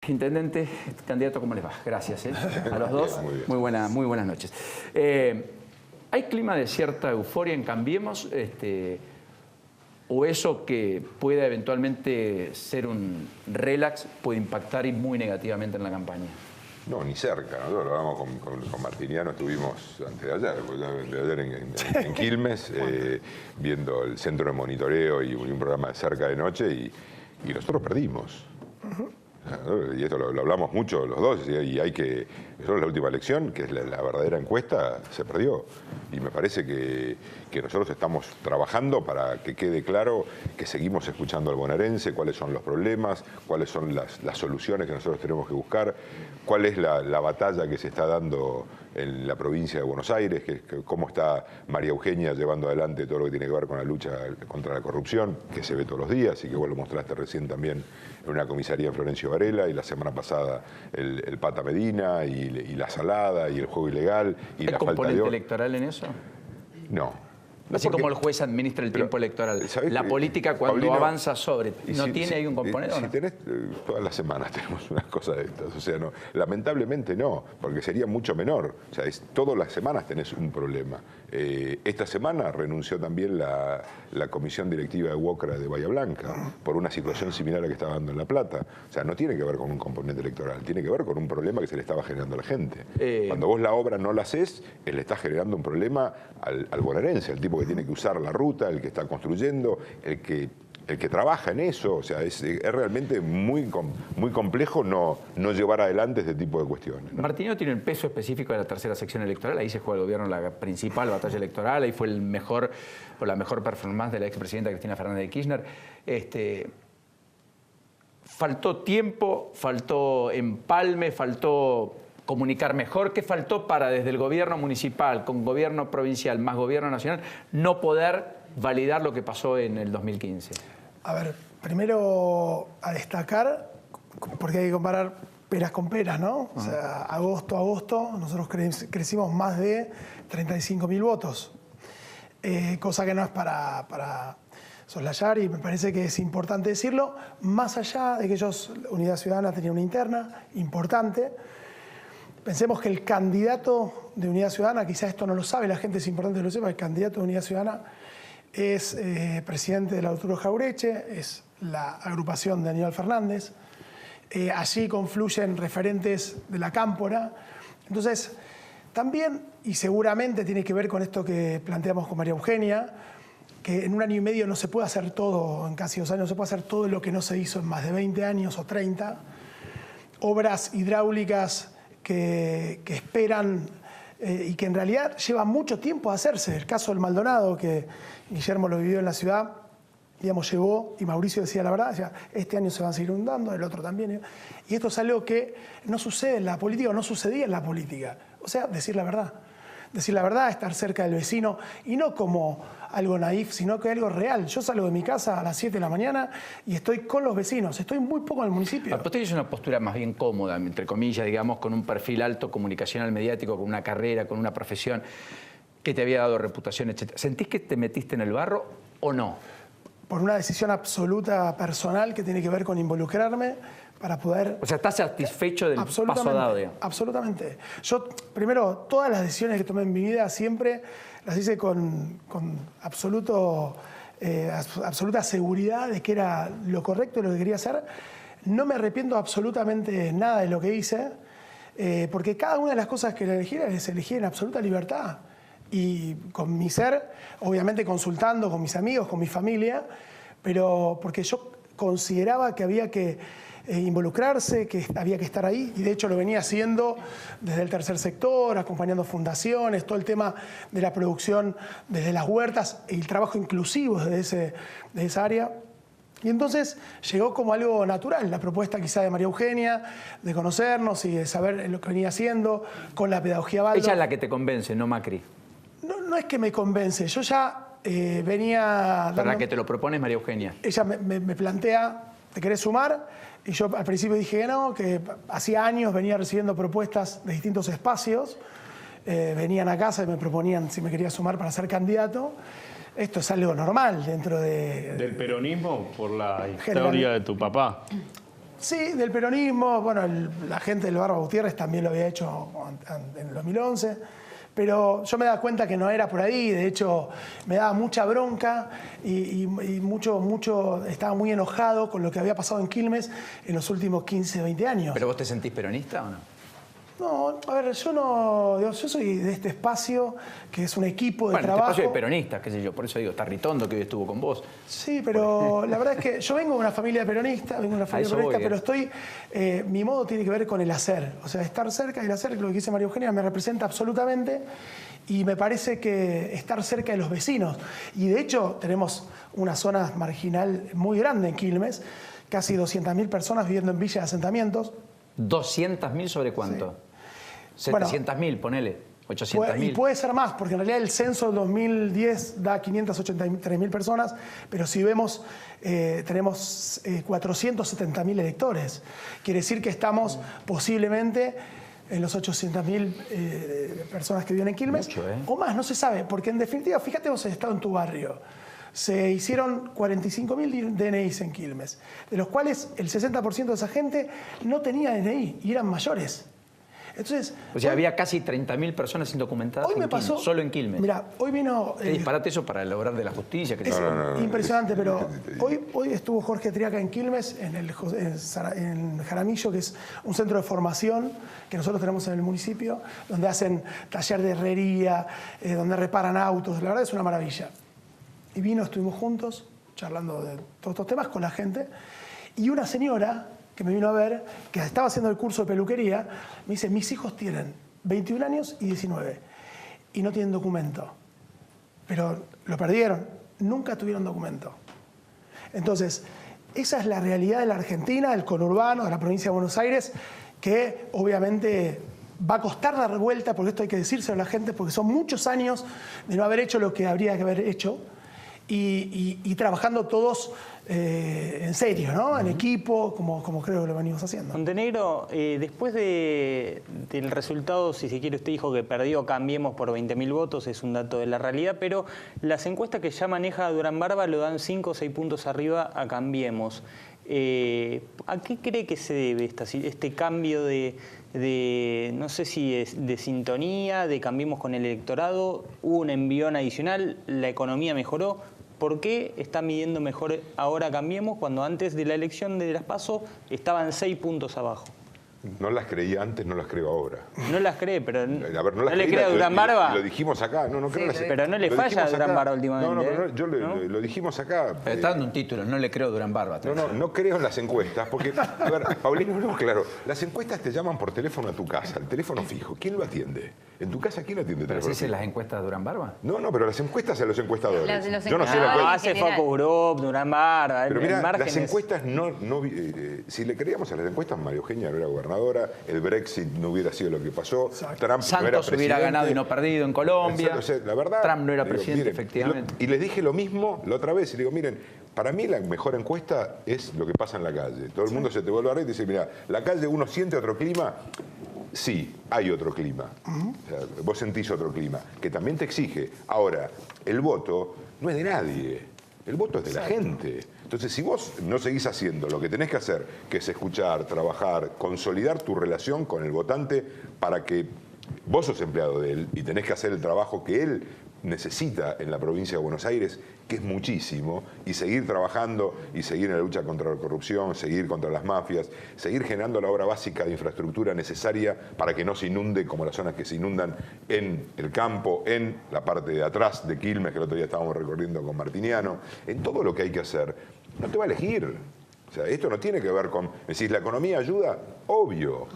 Intendente, candidato, ¿cómo les va? Gracias, a los dos. Muy buenas noches. ¿Hay clima de cierta euforia en Cambiemos? ¿O eso que pueda eventualmente ser un relax puede impactar y muy negativamente en la campaña? No, ni cerca. Nosotros lo hablamos con Martiniano, estuvimos antes de ayer en Quilmes, viendo el centro de monitoreo y un programa de cerca de noche y nosotros perdimos. Y esto lo hablamos mucho los dos, y hay que... Eso es la última elección, que es la verdadera encuesta, se perdió. Y me parece que nosotros estamos trabajando para que quede claro que seguimos escuchando al bonaerense, cuáles son los problemas, cuáles son las soluciones que nosotros tenemos que buscar, cuál es la batalla que se está dando en la provincia de Buenos Aires, cómo está María Eugenia llevando adelante todo lo que tiene que ver con la lucha contra la corrupción, que se ve todos los días y que vos lo mostraste recién también en una comisaría en Florencio Varela, y la semana pasada el Pata Medina y la salada y el juego ilegal y la falta de... ¿Hay componente electoral en eso? No. Así como el juez administra el tiempo electoral. La política cuando Paulino, avanza sobre... ¿No tiene ahí un componente? Si tenés, todas las semanas tenemos unas cosas de estas. O sea, no, lamentablemente no, porque sería mucho menor. O sea, todas las semanas tenés un problema. Esta semana renunció también la comisión directiva de UOCRA de Bahía Blanca por una situación similar a la que estaba dando en La Plata. O sea, no tiene que ver con un componente electoral, tiene que ver con un problema que se le estaba generando a la gente. Cuando vos la obra no la haces, le estás generando un problema al bonaerense, al tipo que tiene que usar la ruta, el que está construyendo, el que trabaja en eso. O sea, es realmente muy complejo no llevar adelante este tipo de cuestiones, ¿no? Martiniano tiene el peso específico de la tercera sección electoral, ahí se juega el gobierno la principal batalla electoral, ahí fue la mejor performance de la expresidenta Cristina Fernández de Kirchner. Faltó tiempo, faltó empalme, faltó comunicar mejor. ¿Qué faltó para desde el gobierno municipal, con gobierno provincial, más gobierno nacional, no poder validar lo que pasó en el 2015? A ver, primero a destacar, porque hay que comparar peras con peras, ¿no? O sea, agosto a agosto nosotros crecimos más de 35.000 votos, cosa que no es para soslayar, y me parece que es importante decirlo, más allá de que Unidad Ciudadana tenía una interna importante. Pensemos que el candidato de Unidad Ciudadana, quizás esto no lo sabe la gente, es importante que lo sepa, el candidato de Unidad Ciudadana es presidente del Arturo Jaureche, es la agrupación de Aníbal Fernández. Allí confluyen referentes de la Cámpora. Entonces, también, y seguramente tiene que ver con esto que planteamos con María Eugenia, que en un año y medio no se puede hacer todo, en casi 2 años no se puede hacer todo lo que no se hizo en más de 20 años o 30. Obras hidráulicas que esperan y que en realidad lleva mucho tiempo a hacerse. El caso del Maldonado, que Guillermo lo vivió en la ciudad, digamos, llegó, y Mauricio decía la verdad, decía, este año se van a seguir inundando, el otro también. Y esto es algo que no sucede en la política, o no sucedía en la política. O sea, decir la verdad. Decir la verdad, estar cerca del vecino, y no como algo naif, sino que algo real. Yo salgo de mi casa a las 7 de la mañana y estoy con los vecinos, estoy muy poco en el municipio. Usted tiene una postura más bien cómoda, entre comillas, digamos, con un perfil alto comunicacional mediático, con una carrera, con una profesión que te había dado reputación, etc. ¿Sentís que te metiste en el barro o no? Por una decisión absoluta personal que tiene que ver con involucrarme para poder... O sea, ¿estás satisfecho del paso dado? Absolutamente. Yo, primero, todas las decisiones que tomé en mi vida siempre las hice con absoluta seguridad de que era lo correcto y lo que quería hacer. No me arrepiento absolutamente nada de lo que hice, porque cada una de las cosas que elegí las elegí en absoluta libertad. Y con mi ser, obviamente consultando con mis amigos, con mi familia, pero porque yo consideraba que había que involucrarse, que había que estar ahí, y de hecho lo venía haciendo desde el tercer sector, acompañando fundaciones, todo el tema de la producción desde las huertas, el trabajo inclusivo desde esa área. Y entonces llegó como algo natural la propuesta quizá de María Eugenia, de conocernos y de saber lo que venía haciendo con la pedagogía Waldorf. Ella es la que te convence, no Macri. No es que me convence, yo ya venía... ¿Verdad que te lo propones, María Eugenia? Ella me plantea, ¿te querés sumar? Y yo al principio dije que no, que hacía años venía recibiendo propuestas de distintos espacios, venían a casa y me proponían si me quería sumar para ser candidato. Esto es algo normal dentro de... ¿Del peronismo por la historia de tu papá? Sí, del peronismo. Bueno, la gente del Barba Gutiérrez también lo había hecho en el 2011. Pero yo me daba cuenta que no era por ahí. De hecho, me daba mucha bronca y estaba muy enojado con lo que había pasado en Quilmes en los últimos 15, 20 años. ¿Pero vos te sentís peronista o no? No, a ver, yo soy de este espacio que es un equipo de trabajo. Este espacio de peronistas, qué sé yo, por eso digo, está Ritondo que hoy estuvo con vos. Sí, pero la verdad es que yo vengo de una familia peronista, pero mi modo tiene que ver con el hacer. O sea, estar cerca y el hacer, lo que dice María Eugenia, me representa absolutamente y me parece que estar cerca de los vecinos. Y de hecho tenemos una zona marginal muy grande en Quilmes, casi 200.000 personas viviendo en villas de asentamientos. ¿200.000 sobre cuánto? Sí. 700.000, ponele, 800.000. Y puede ser más, porque en realidad el censo del 2010 da 583.000 personas, pero si vemos, tenemos 470.000 electores. Quiere decir que estamos posiblemente en los 800.000 personas que viven en Quilmes. Mucho, o más, no se sabe, porque en definitiva, fíjate vos has estado en tu barrio. Se hicieron 45.000 DNIs en Quilmes, de los cuales el 60% de esa gente no tenía DNI y eran mayores. Entonces, o sea, había casi 30.000 personas indocumentadas en Quilmes, solo en Quilmes. Mira, hoy vino... ¿Qué disparate eso para lograr de la justicia? Es impresionante, pero hoy estuvo Jorge Triaca en Quilmes, en Jaramillo, que es un centro de formación que nosotros tenemos en el municipio, donde hacen taller de herrería, donde reparan autos. La verdad es una maravilla. Y vino, estuvimos juntos, charlando de todos estos temas con la gente, y una señora que me vino a ver, que estaba haciendo el curso de peluquería, me dice, mis hijos tienen 21 años y 19, y no tienen documento. Pero lo perdieron, nunca tuvieron documento. Entonces, esa es la realidad de la Argentina, del conurbano, de la provincia de Buenos Aires, que obviamente va a costar dar vuelta, porque esto hay que decírselo a la gente, porque son muchos años de no haber hecho lo que habría que haber hecho, y trabajando todos en serio, ¿no? En equipo, como creo que lo venimos haciendo. Montenegro, después del resultado, si se quiere, usted dijo que perdió Cambiemos por 20.000 votos, es un dato de la realidad, pero las encuestas que ya maneja Durán Barba lo dan 5 o 6 puntos arriba a Cambiemos. ¿A qué cree que se debe este cambio de no sé si de sintonía, de Cambiemos con el electorado? ¿Hubo un envión adicional? ¿La economía mejoró? ¿Por qué está midiendo mejor ahora Cambiemos cuando antes de la elección de las PASO estaban 6 puntos abajo? No las creía antes, no las creo ahora. No las cree, pero a ver, ¿no le cree a Durán Barba? Lo dijimos acá, no creo. Sí, pero no le falla a Durán Barba últimamente. No, pero yo lo dijimos acá. Pero está dando un título, no le creo a Durán Barba. No creo en las encuestas, porque, a ver, Paulino, no, claro, las encuestas te llaman por teléfono a tu casa, el teléfono fijo. ¿Quién lo atiende? ¿En tu casa quién atiende el teléfono fijo? ¿Las encuestas de Durán Barba? No, pero las encuestas a los encuestadores. Yo no sé la encuesta. Hace Focus Group, Durán Barba. Pero mira, las encuestas si le creíamos a las encuestas, María Eugenia no era gobernadora, el Brexit no hubiera sido lo que pasó, Trump Santos no era presidente. hubiera ganado y no perdido en Colombia. O sea, la verdad, Trump no era presidente, miren, efectivamente. Y les dije lo mismo la otra vez, y le digo, miren, para mí la mejor encuesta es lo que pasa en la calle. Todo el mundo se te vuelve a reír y dice, mira, la calle uno siente otro clima. Sí, hay otro clima. O sea, vos sentís otro clima, que también te exige. Ahora, el voto no es de nadie. El voto es de la gente. Entonces, si vos no seguís haciendo lo que tenés que hacer, que es escuchar, trabajar, consolidar tu relación con el votante para que vos sos empleado de él y tenés que hacer el trabajo que él necesita en la provincia de Buenos Aires, que es muchísimo, y seguir trabajando y seguir en la lucha contra la corrupción, seguir contra las mafias, seguir generando la obra básica de infraestructura necesaria para que no se inunde como las zonas que se inundan en el campo, en la parte de atrás de Quilmes, que el otro día estábamos recorriendo con Martiniano, en todo lo que hay que hacer. No te va a elegir. O sea, esto no tiene que ver con, decís, ¿la economía ayuda? Obvio.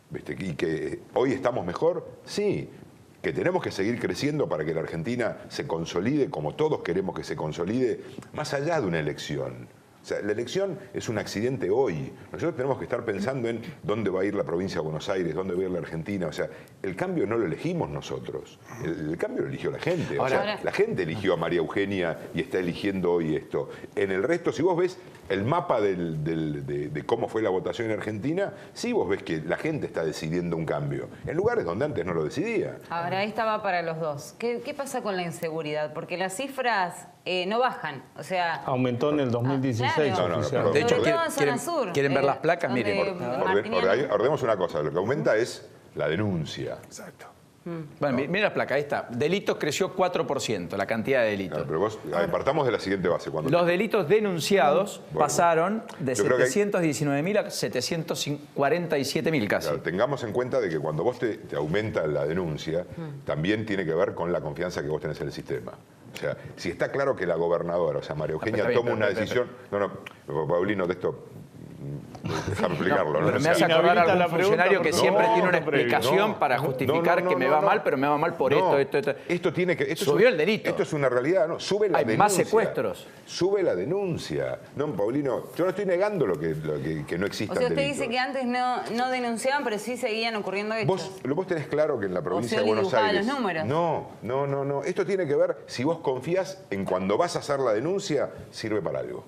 ¿Viste? Y que hoy estamos mejor, sí. Que tenemos que seguir creciendo para que la Argentina se consolide como todos queremos que se consolide, más allá de una elección. O sea, la elección es un accidente hoy. Nosotros tenemos que estar pensando en dónde va a ir la provincia de Buenos Aires, dónde va a ir la Argentina. O sea, el cambio no lo elegimos nosotros. El cambio lo eligió la gente. O sea, la gente eligió a María Eugenia y está eligiendo hoy esto. En el resto, si vos ves el mapa de cómo fue la votación en Argentina, sí vos ves que la gente está decidiendo un cambio. En lugares donde antes no lo decidía. Ahora, esta va para los dos. ¿Qué pasa con la inseguridad? Porque las cifras no bajan. O sea, aumentó en el 2016. claro. Oficial. De hecho, Sobre todo en zona sur, quieren ver las placas, miren. Ordenemos una cosa, lo que aumenta es la denuncia. Exacto. Bueno, mira la placa, ahí está. Delitos creció 4%, la cantidad de delitos. Claro, pero vos, partamos de la siguiente base. Los delitos denunciados pasaron de yo creo que 719.000 a 747.000 casi. Claro, tengamos en cuenta de que cuando vos te aumenta la denuncia, también tiene que ver con la confianza que vos tenés en el sistema. O sea, si está claro que la gobernadora, o sea, María Eugenia, toma una decisión... No, Paulino, de esto... Déjame explicarlo. Pero me hace acordar a algún funcionario que siempre tiene una explicación para justificar que me va mal, pero me va mal por esto. Esto tiene que... Subió el delito. Esto es una realidad, ¿no? Sube la denuncia. Hay más secuestros. Sube la denuncia. No, Paulino, yo no estoy negando lo que no exista. O sea, usted dice que antes no denunciaban, pero sí seguían ocurriendo hechos. Vos tenés claro que en la provincia de Buenos Aires... los números. No. Esto tiene que ver, si vos confías en cuando vas a hacer la denuncia, sirve para algo.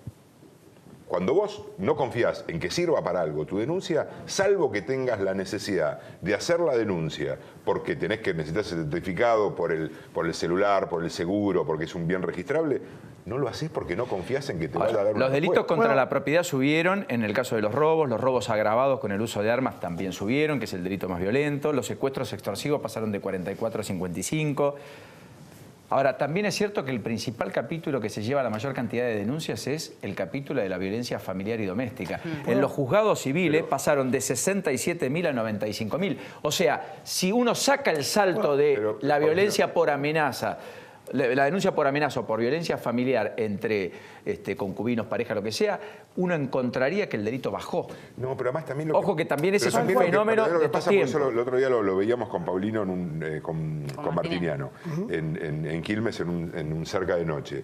Cuando vos no confías en que sirva para algo tu denuncia, salvo que tengas la necesidad de hacer la denuncia porque necesitas el certificado por el celular, por el seguro, porque es un bien registrable, no lo haces porque no confías en que te vaya a dar una Los delitos respuesta. contra la propiedad subieron en el caso de los robos agravados con el uso de armas también subieron, que es el delito más violento, los secuestros extorsivos pasaron de 44 a 55. Ahora, también es cierto que el principal capítulo que se lleva la mayor cantidad de denuncias es el capítulo de la violencia familiar y doméstica. En los juzgados civiles pasaron de 67.000 a 95.000. O sea, si uno saca el salto de la violencia por amenaza, la denuncia por amenaza o por violencia familiar entre concubinos, pareja, lo que sea, uno encontraría que el delito bajó. No, pero además también... Ojo que también ese es un fenómeno de estos tiempos. El otro día lo veíamos con Paulino, con Martiniano, en Quilmes, en un cerca de noche.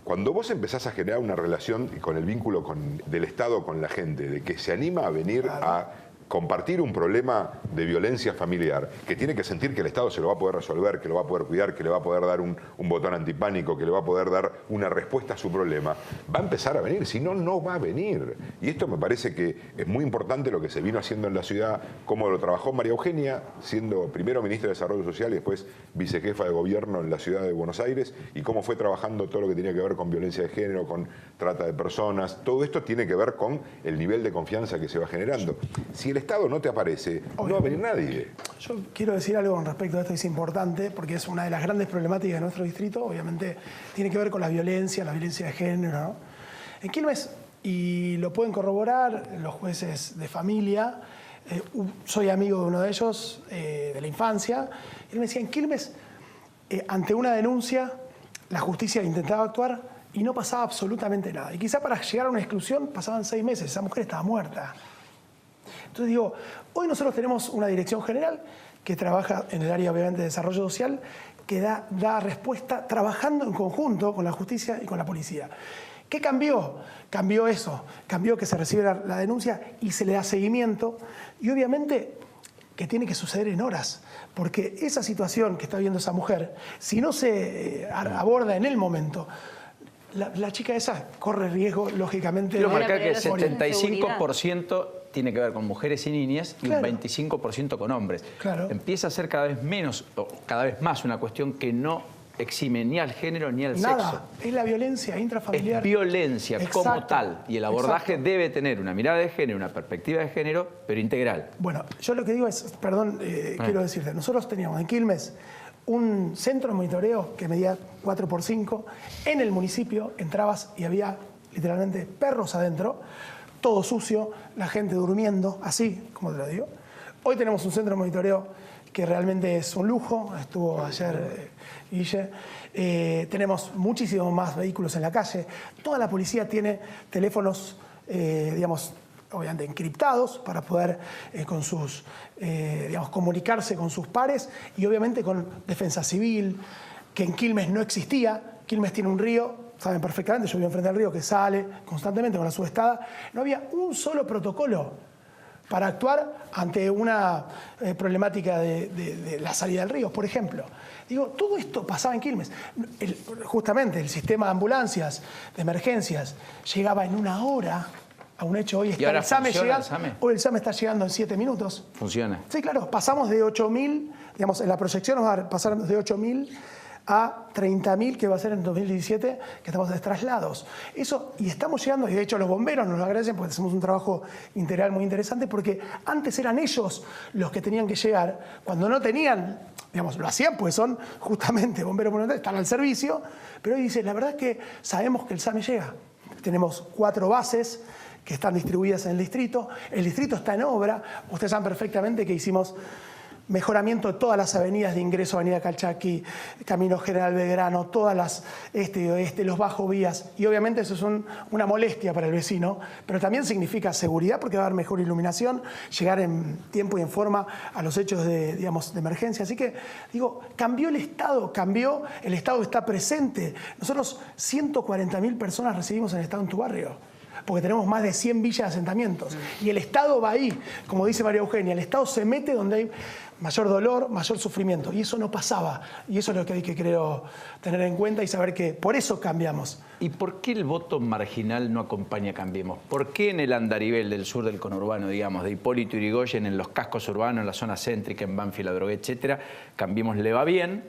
Cuando vos empezás a generar una relación con el vínculo del Estado con la gente, de que se anima a venir a compartir un problema de violencia familiar, que tiene que sentir que el Estado se lo va a poder resolver, que lo va a poder cuidar, que le va a poder dar un botón antipánico, que le va a poder dar una respuesta a su problema, va a empezar a venir, si no, no va a venir. Y esto me parece que es muy importante lo que se vino haciendo en la ciudad, como lo trabajó María Eugenia, siendo primero ministra de Desarrollo Social y después vicejefa de gobierno en la ciudad de Buenos Aires, y cómo fue trabajando todo lo que tenía que ver con violencia de género, con trata de personas. Todo esto tiene que ver con el nivel de confianza que se va generando. Si el Estado no te aparece, no va a venir nadie. Yo quiero decir algo con respecto a esto, es importante, porque es una de las grandes problemáticas de nuestro distrito, obviamente tiene que ver con la violencia de género, ¿no? En Quilmes, y lo pueden corroborar los jueces de familia, soy amigo de uno de ellos, de la infancia, y él me decía, en Quilmes, ante una denuncia, la justicia intentaba actuar y no pasaba absolutamente nada. Y quizá para llegar a una exclusión pasaban 6 meses, esa mujer estaba muerta. Entonces digo, hoy nosotros tenemos una dirección general que trabaja en el área obviamente de desarrollo social, que da respuesta trabajando en conjunto con la justicia y con la policía. ¿Qué cambió? Cambió eso, cambió que se recibe la denuncia y se le da seguimiento, y obviamente que tiene que suceder en horas, porque esa situación que está viviendo esa mujer, si no se aborda en el momento, la chica esa corre riesgo, lógicamente. Quiero marcar que el 75% tiene que ver con mujeres y niñas y un 25% con hombres. Claro. Empieza a ser cada vez menos, o cada vez más, una cuestión que no exime ni al género ni al sexo. Es la violencia intrafamiliar. Es violencia como tal. Y el abordaje debe tener una mirada de género, una perspectiva de género, pero integral. Bueno, yo lo que digo es, perdón, quiero decirte, nosotros teníamos en Quilmes un centro de monitoreo que medía 4x5. En el municipio entrabas y había literalmente perros adentro, todo sucio, la gente durmiendo, así, como te lo digo. Hoy tenemos un centro de monitoreo que realmente es un lujo, estuvo ayer Guille. Tenemos muchísimos más vehículos en la calle. Toda la policía tiene teléfonos, digamos, obviamente encriptados para poder comunicarse con sus pares, y obviamente con defensa civil, que en Quilmes no existía. Quilmes tiene un río, saben perfectamente, yo vivo enfrente del río, que sale constantemente con la subestada. No había un solo protocolo para actuar ante una problemática de la salida del río, por ejemplo. Digo, todo esto pasaba en Quilmes. Justamente el sistema de ambulancias, de emergencias, llegaba en 1 hora a un hecho. Hoy está el SAME llegando. Hoy el SAME está llegando en 7 minutos. Funciona. Sí, claro. Pasamos de 8.000, digamos, en la proyección nos va a pasar de 8.000 a 30.000 que va a ser en 2017, que estamos de traslados. Eso, y estamos llegando, y de hecho los bomberos nos lo agradecen porque hacemos un trabajo integral muy interesante, porque antes eran ellos los que tenían que llegar, cuando no tenían, digamos, lo hacían pues son justamente bomberos voluntarios, están al servicio, pero hoy dicen, la verdad es que sabemos que el SAME llega. Tenemos 4 bases que están distribuidas en el distrito está en obra, ustedes saben perfectamente que hicimos mejoramiento de todas las avenidas de ingreso, Avenida Calchaquí, Camino General Belgrano, todas las este y oeste, los bajovías, y obviamente eso es una molestia para el vecino, pero también significa seguridad porque va a haber mejor iluminación, llegar en tiempo y en forma a los hechos de, digamos, de emergencia. Así que, digo, cambió el Estado está presente. Nosotros 140.000 personas recibimos en el Estado en tu barrio, porque tenemos más de 100 villas de asentamientos. Y el Estado va ahí, como dice María Eugenia, el Estado se mete donde hay mayor dolor, mayor sufrimiento. Y eso no pasaba. Y eso es lo que hay que, creo, tener en cuenta y saber que por eso cambiamos. ¿Y por qué el voto marginal no acompaña a Cambiemos? ¿Por qué en el andarivel del sur del conurbano, digamos, de Hipólito Yrigoyen, en los cascos urbanos, en la zona céntrica, en Banfield, Adrogué, etcétera, Cambiemos le va bien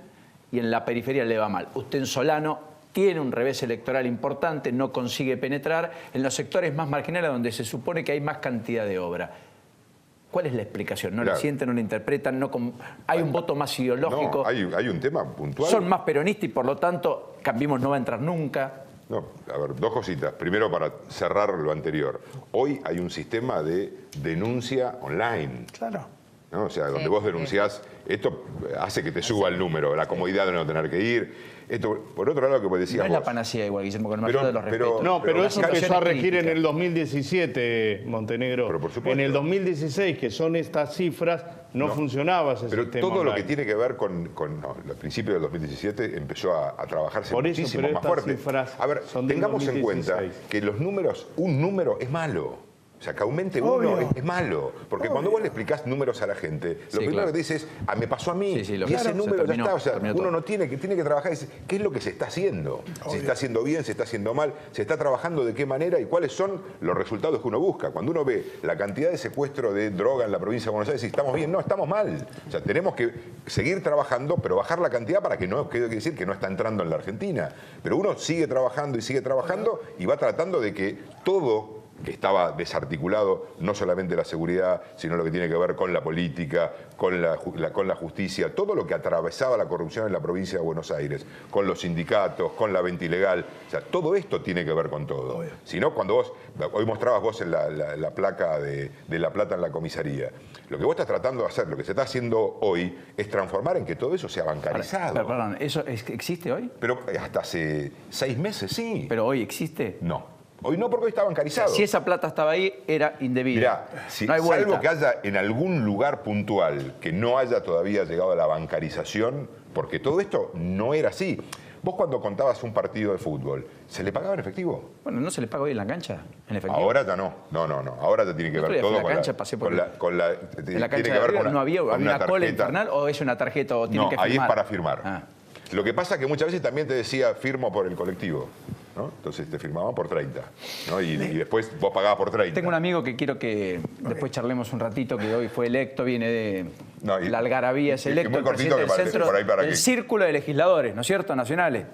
y en la periferia le va mal? Usted en Solano tiene un revés electoral importante, no consigue penetrar en los sectores más marginales donde se supone que hay más cantidad de obra. ¿Cuál es la explicación? ¿No la sienten, no la interpretan? ¿Hay un voto más ideológico? No, hay un tema puntual. ¿Son más peronistas y por lo tanto Cambiemos no va a entrar nunca? No, a ver, 2 cositas. Primero, para cerrar lo anterior. Hoy hay un sistema de denuncia online. Claro. ¿No? O sea, donde vos denunciás, esto hace que te suba el número, la comodidad de no tener que ir. Esto, por otro lado, lo que decías no es vos. la panacea igual, Guillermo, con el mayor de los respetos. No, pero eso empezó a regir crítica. en el 2017, Montenegro. Pero por supuesto. En el 2016, que son estas cifras, no funcionaba ese pero sistema todo online. lo que tiene que ver con los principios del 2017 empezó a trabajarse Por eso, muchísimo pero más estas fuerte. cifras A ver, son del tengamos en 2016. cuenta que los números, un número es malo. O sea, que aumente Obvio. uno es malo. Porque cuando vos le explicás números a la gente, lo primero claro. que dices es, me pasó a mí. Sí, y lo ese claro, número se terminó, ya está. O sea, terminó uno todo. no tiene que trabajar y decir, ¿qué es lo que se está haciendo? Se está haciendo bien, se está haciendo mal, se está trabajando de qué manera y cuáles son los resultados que uno busca. Cuando uno ve la cantidad de secuestro de droga en la provincia de Buenos Aires, si estamos bien, no, estamos mal. O sea, tenemos que seguir trabajando, pero bajar la cantidad para que no quede decir que no está entrando en la Argentina. Pero uno sigue trabajando y va tratando de que todo que estaba desarticulado, no solamente la seguridad, sino lo que tiene que ver con la política, con la justicia, todo lo que atravesaba la corrupción en la provincia de Buenos Aires, con los sindicatos, con la venta ilegal, o sea, todo esto tiene que ver con todo. Si no, cuando hoy mostrabas vos en la placa de La Plata en la comisaría, lo que vos estás tratando de hacer, lo que se está haciendo hoy, es transformar en que todo eso sea bancarizado. Pero, perdón, ¿eso existe hoy? Pero hasta hace 6 meses sí. ¿Pero hoy existe? No. Hoy no, porque hoy está bancarizado. Si esa plata estaba ahí, era indebida. Mirá, no hay vuelta. salvo que haya en algún lugar puntual que no haya todavía llegado a la bancarización, porque todo esto no era así. Vos cuando contabas un partido de fútbol, ¿se le pagaba en efectivo? Bueno, ¿no se le paga hoy en la cancha? ¿En efectivo? Ahora ya no. No. Ahora ya tiene que ver todo con la cancha, pasé por en la cancha tiene que de ver River, con ¿no había una cola tarjeta. infernal o es una tarjeta o tiene que firmar? Ahí es para firmar. Ah. Lo que pasa es que muchas veces también te decía firmo por el colectivo, ¿no? Entonces te firmaban por 30, ¿no? Y después vos pagabas por 30. Tengo un amigo que quiero que después charlemos un ratito, que hoy fue electo, viene de la Algarabía, es electo, muy cortito, el presidente del centro, por ahí para del que... círculo de legisladores, ¿no es cierto?, nacionales.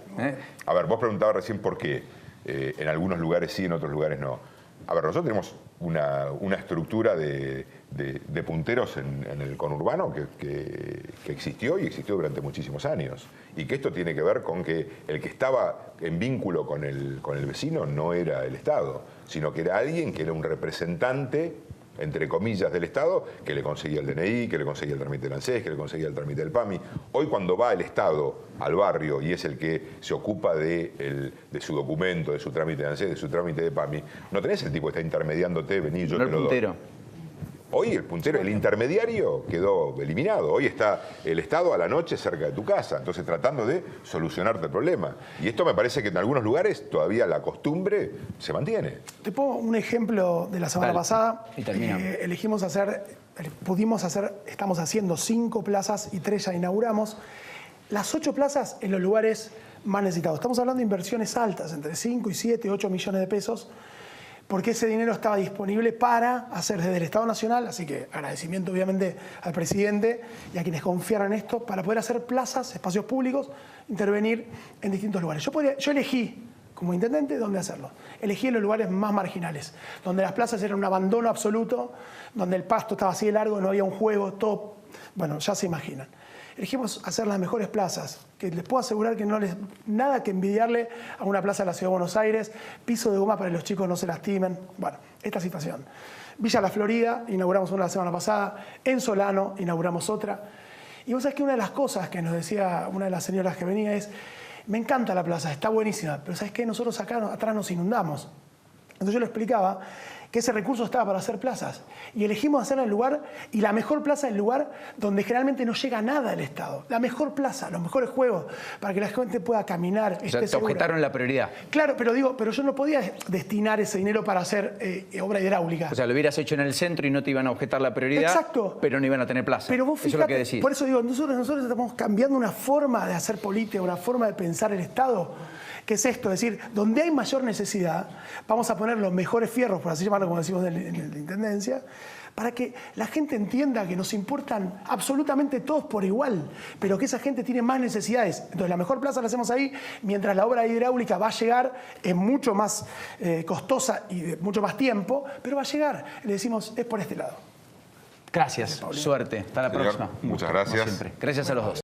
A ver, vos preguntabas recién por qué. En algunos lugares sí, en otros lugares no. A ver, nosotros tenemos una estructura de punteros en el conurbano que existió y existió durante muchísimos años. Y que esto tiene que ver con que el que estaba en vínculo con el vecino no era el Estado, sino que era alguien que era un representante, entre comillas, del Estado, que le conseguía el DNI, que le conseguía el trámite del ANSES, que le conseguía el trámite del PAMI. Hoy cuando va el Estado al barrio y es el que se ocupa de su documento, de su trámite de ANSES, de su trámite de PAMI, no tenés el tipo que está intermediándote, vení, yo No te el lo puntero. doy. Hoy el puntero, el intermediario quedó eliminado. Hoy está el Estado a la noche cerca de tu casa, entonces tratando de solucionarte el problema. Y esto me parece que en algunos lugares todavía la costumbre se mantiene. Te pongo un ejemplo de la semana pasada. Y terminamos. Estamos haciendo 5 plazas y 3 ya inauguramos. Las 8 plazas en los lugares más necesitados. Estamos hablando de inversiones altas, entre 5 y 7, 8 millones de pesos. porque ese dinero estaba disponible para hacer desde el Estado Nacional, así que agradecimiento obviamente al presidente y a quienes confiaron en esto, para poder hacer plazas, espacios públicos, intervenir en distintos lugares. Yo elegí como intendente dónde hacerlo. Elegí en los lugares más marginales, donde las plazas eran un abandono absoluto, donde el pasto estaba así de largo, no había un juego, todo, bueno, ya se imaginan. Elegimos hacer las mejores plazas, que les puedo asegurar que no les nada que envidiarle a una plaza de la Ciudad de Buenos Aires, piso de goma para que los chicos no se lastimen. Bueno, esta situación. Villa La Florida, inauguramos una la semana pasada, en Solano inauguramos otra. Y vos sabés que una de las cosas que nos decía una de las señoras que venía es: me encanta la plaza, está buenísima, pero ¿sabes qué? Nosotros acá atrás nos inundamos. Entonces yo le explicaba que ese recurso estaba para hacer plazas. Y elegimos hacerla en el lugar, y la mejor plaza es el lugar donde generalmente no llega nada del Estado. La mejor plaza, los mejores juegos, para que la gente pueda caminar. O sea, te objetaron la prioridad. Claro, pero yo no podía destinar ese dinero para hacer obra hidráulica. O sea, lo hubieras hecho en el centro y no te iban a objetar la prioridad. Exacto. Pero no iban a tener plaza. Pero vos fíjate, eso es lo que decís. por eso digo, nosotros estamos cambiando una forma de hacer política, una forma de pensar el Estado. ¿Qué es esto? Es decir, donde hay mayor necesidad, vamos a poner los mejores fierros, por así llamarlo, como decimos en la Intendencia, para que la gente entienda que nos importan absolutamente todos por igual, pero que esa gente tiene más necesidades. Entonces, la mejor plaza la hacemos ahí, mientras la obra hidráulica va a llegar, es mucho más costosa y de mucho más tiempo, pero va a llegar. Le decimos, es por este lado. Gracias, suerte. Hasta la próxima. Muchas gracias. Como siempre. Gracias a los dos.